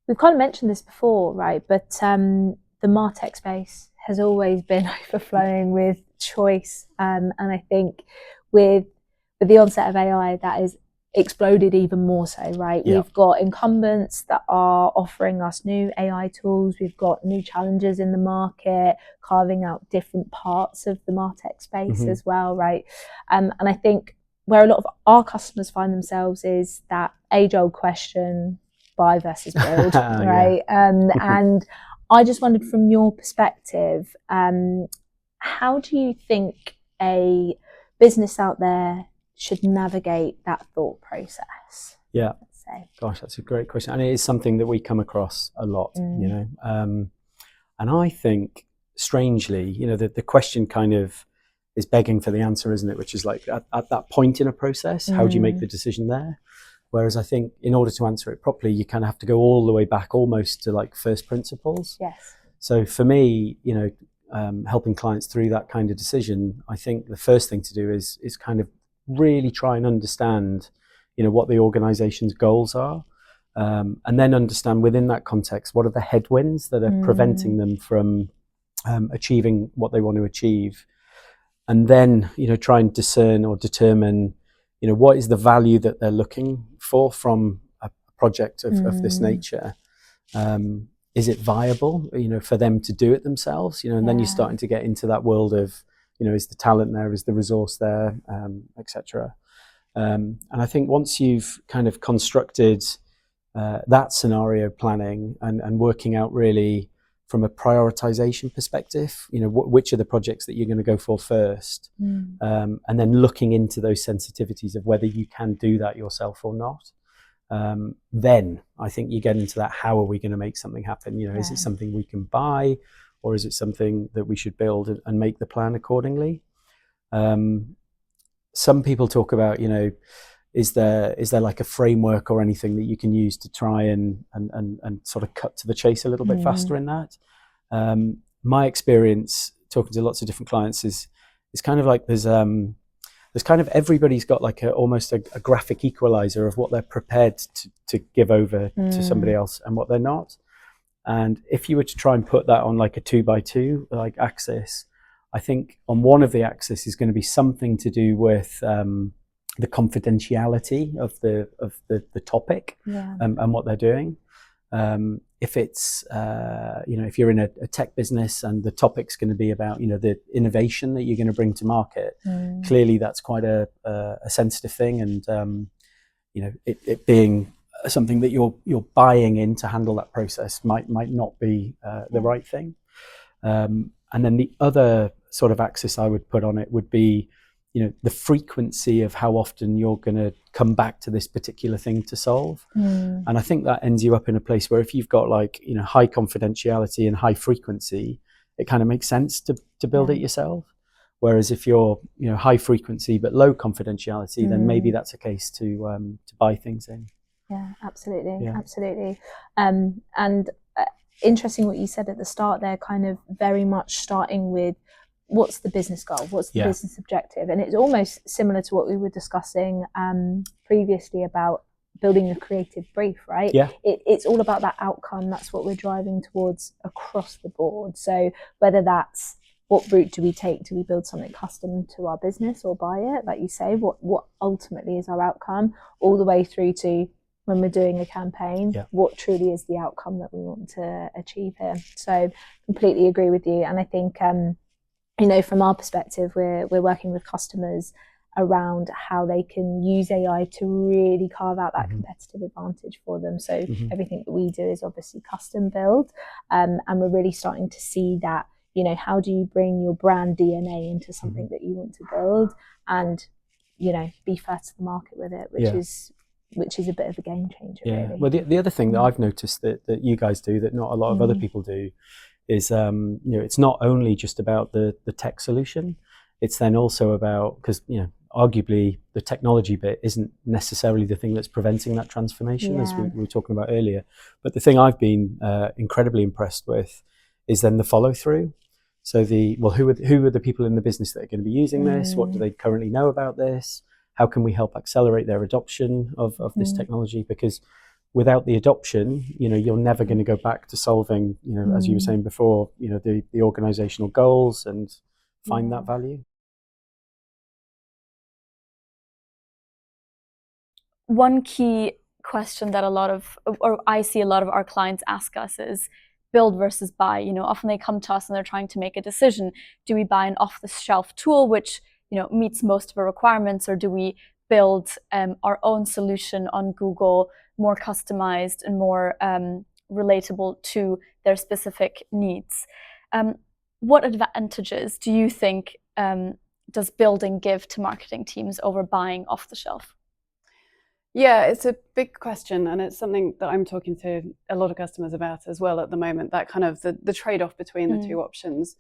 we've kind of mentioned this before, right? But the MarTech space has always been overflowing with choice, and I think with the onset of AI, that has exploded even more so, right? Yeah. We've got incumbents that are offering us new AI tools. We've got new challenges in the market, carving out different parts of the MarTech space as well, right? And I think where a lot of our customers find themselves is that age-old question, buy versus build, right? And I just wondered, from your perspective, how do you think a business out there should navigate that thought process? Yeah. Let's say. Gosh, that's a great question. And it is something that we come across a lot, you know. And I think, strangely, you know, the question kind of is begging for the answer, isn't it? Which is like, at that point in a process, how do you make the decision there? Whereas I think in order to answer it properly, you kind of have to go all the way back almost to like first principles. Yes. So for me, you know, helping clients through that kind of decision, I think the first thing to do is kind of really try and understand, you know, what the organization's goals are, and then understand within that context, what are the headwinds that are preventing them from achieving what they want to achieve. And then, you know, try and discern or determine, you know, what is the value that they're looking for from a project of this nature. Is it viable, you know, for them to do it themselves, you know, and then you're starting to get into that world of, you know, is the talent there, is the resource there, etc. And I think once you've kind of constructed that scenario planning and working out really from a prioritization perspective, you know, which are the projects that you're going to go for first, and then looking into those sensitivities of whether you can do that yourself or not. Then I think you get into that, how are we going to make something happen? You know, is it something we can buy, or is it something that we should build and make the plan accordingly? Some people talk about, you know, is there like a framework or anything that you can use to try and sort of cut to the chase a little bit faster in that? My experience talking to lots of different clients is kind of like there's kind of, everybody's got like almost a graphic equalizer of what they're prepared to give over to somebody else and what they're not. And if you were to try and put that on like a 2x2 like axis, I think on one of the axes is going to be something to do with the confidentiality of the topic and what they're doing. If it's you know, if you're in a tech business and the topic's going to be about, you know, the innovation that you're going to bring to market, clearly that's quite a sensitive thing, and you know, it being something that you're buying in to handle that process might not be the right thing. And then the other sort of axis I would put on it would be, you know, the frequency of how often you're going to come back to this particular thing to solve. And I think that ends you up in a place where if you've got like, you know, high confidentiality and high frequency, it kind of makes sense to build it yourself. Whereas if you're, you know, high frequency but low confidentiality, then maybe that's a case to buy things in. Yeah, absolutely, absolutely. And interesting what you said at the start there, kind of very much starting with, what's the business goal? What's the business objective? And it's almost similar to what we were discussing previously about building a creative brief, right? Yeah. It's all about that outcome. That's what we're driving towards across the board. So whether that's, what route do we take? Do we build something custom to our business or buy it? Like you say, what ultimately is our outcome, all the way through to when we're doing a campaign, what truly is the outcome that we want to achieve here. So completely agree with you. And I think, you know, from our perspective, we're working with customers around how they can use AI to really carve out that competitive advantage for them. So everything that we do is obviously custom build, and we're really starting to see that, you know, how do you bring your brand DNA into something that you want to build and, you know, be first to the market with it, which is a bit of a game changer, really. Well, the other thing that I've noticed that you guys do that not a lot of other people do is, you know, it's not only just about the tech solution, it's then also about, because, you know, arguably the technology bit isn't necessarily the thing that's preventing that transformation, as we were talking about earlier. But the thing I've been incredibly impressed with is then the follow through. So who are the people in the business that are going to be using this? What do they currently know about this? How can we help accelerate their adoption of this technology? Because without the adoption, you're never going to go back to solving, as you were saying before, the organizational goals and find that value. One key question that I see a lot of our clients ask us is build versus buy. Often they come to us and they're trying to make a decision. Do we buy an off-the-shelf tool which meets most of our requirements, or do we build our own solution on Google, more customized and more relatable to their specific needs? What advantages do you think does building give to marketing teams over buying off the shelf? Yeah, it's a big question, and it's something that I'm talking to a lot of customers about as well at the moment, that kind of the trade-off between the two options.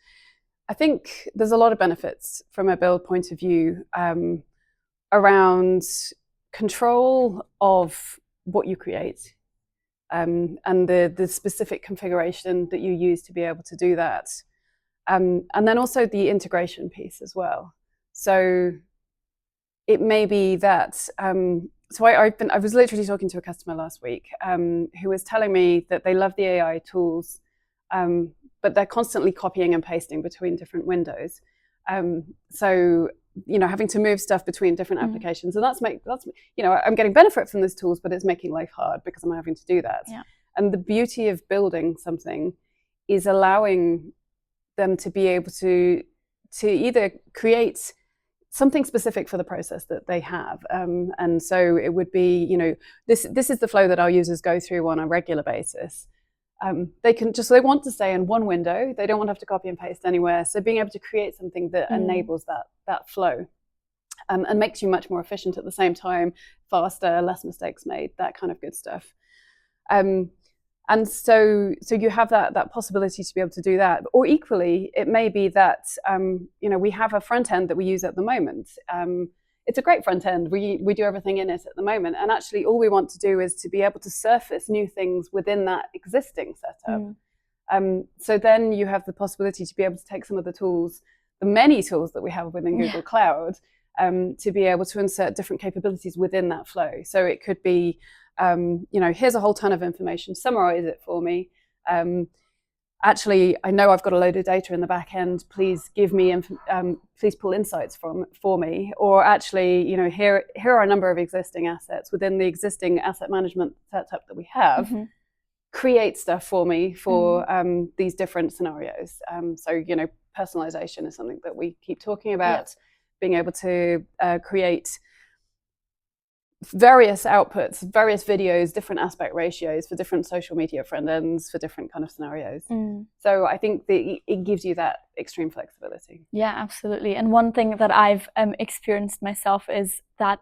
I think there's a lot of benefits from a build point of view around control of what you create and the specific configuration that you use to be able to do that. And then also the integration piece as well. So it may be that, so I was literally talking to a customer last week who was telling me that they love the AI tools, but they're constantly copying and pasting between different windows. So, having to move stuff between different applications, and that's I'm getting benefit from these tools, but it's making life hard because I'm having to do that. Yeah. And the beauty of building something is allowing them to be able to either create something specific for the process that they have. And so it would be, this is the flow that our users go through on a regular basis. They want to stay in one window. They don't want to have to copy and paste anywhere. So being able to create something that enables that flow and makes you much more efficient at the same time, faster, less mistakes made, that kind of good stuff. And so you have that possibility to be able to do that. Or equally, it may be that we have a front end that we use at the moment. It's a great front end. We do everything in it at the moment. And actually, all we want to do is to be able to surface new things within that existing setup. So then you have the possibility to be able to take some of the tools, the many tools that we have within Google Cloud, to be able to insert different capabilities within that flow. So it could be, here's a whole ton of information, summarize it for me. Actually, I know I've got a load of data in the back end. Please give me, please pull insights for me. Or actually, here are a number of existing assets within the existing asset management setup that we have. Create stuff for me for these different scenarios. So, personalization is something that we keep talking about. Being able to create various outputs, various videos, different aspect ratios for different social media front ends, for different kind of scenarios. So I think it gives you that extreme flexibility. Yeah, absolutely. And one thing that I've experienced myself is that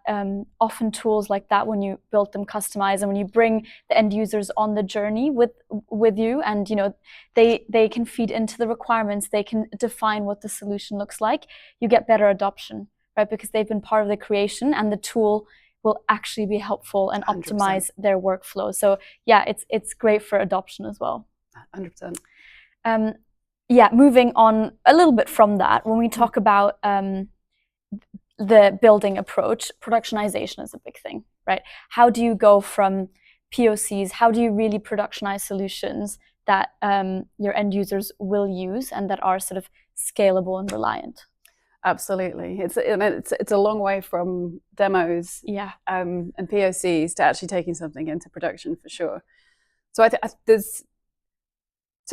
often tools like that, when you build them customized and when you bring the end users on the journey with you, and they can feed into the requirements, they can define what the solution looks like, you get better adoption, right? Because they've been part of the creation, and the tool will actually be helpful and optimize 100%. Their workflow. So yeah, it's great for adoption as well. 100%. Moving on a little bit from that, when we talk about the building approach, productionization is a big thing, right? How do you go from POCs? How do you really productionize solutions that your end users will use and that are sort of scalable and reliant? Absolutely, it's a long way from demos and POCs to actually taking something into production for sure. So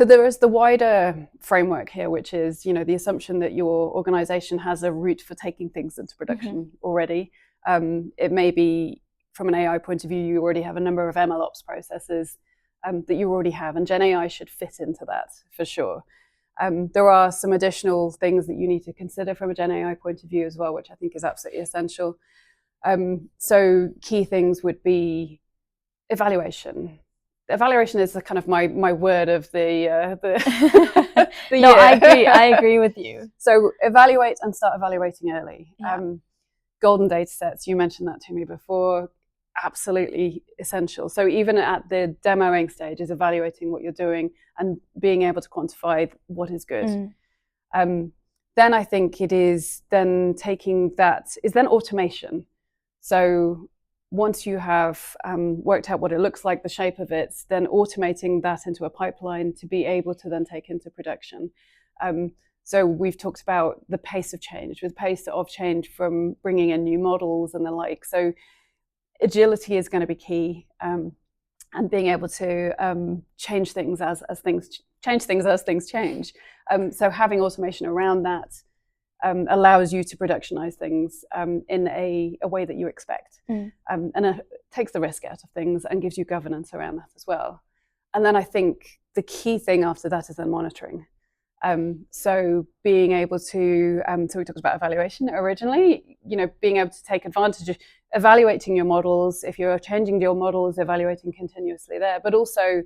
there is the wider framework here, which is the assumption that your organization has a route for taking things into production already. It may be from an AI point of view, you already have a number of MLOps processes that you already have, and GenAI should fit into that for sure. There are some additional things that you need to consider from a GenAI point of view as well, which I think is absolutely essential. So key things would be evaluation. Evaluation is the kind of my word of the No, year. I agree with you. So evaluate and start evaluating early. Golden data sets, you mentioned that to me before. Absolutely essential. So even at the demoing stage is evaluating what you're doing and being able to quantify what is good. Then I think it is then taking that, is then automation. So once you have worked out what it looks like, the shape of it, then automating that into a pipeline to be able to then take into production. So we've talked about the pace of change, with pace of change from bringing in new models and the like. So agility is going to be key, and being able to change things as things change. So having automation around that allows you to productionize things in a way that you expect, and it takes the risk out of things and gives you governance around that as well. And then I think the key thing after that is then monitoring. So being able to, so we talked about evaluation originally, being able to take advantage of evaluating your models. If you're changing your models, evaluating continuously there, but also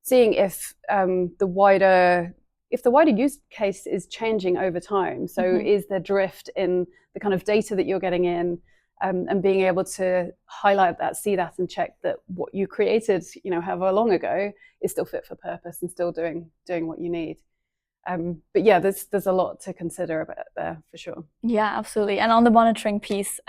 seeing if the wider use case is changing over time. So is there drift in the kind of data that you're getting in, and being able to highlight that, see that, and check that what you created, however long ago, is still fit for purpose and still doing what you need. But yeah, there's a lot to consider about there for sure. Yeah, absolutely. And on the monitoring piece,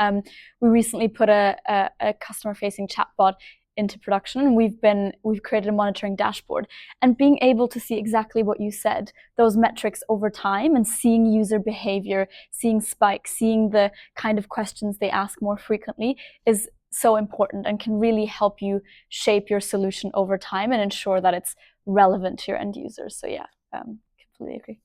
we recently put a customer-facing chatbot into production, and we've created a monitoring dashboard, and being able to see exactly what you said, those metrics over time, and seeing user behavior, seeing spikes, seeing the kind of questions they ask more frequently is so important and can really help you shape your solution over time and ensure that it's relevant to your end users. So yeah, completely agree.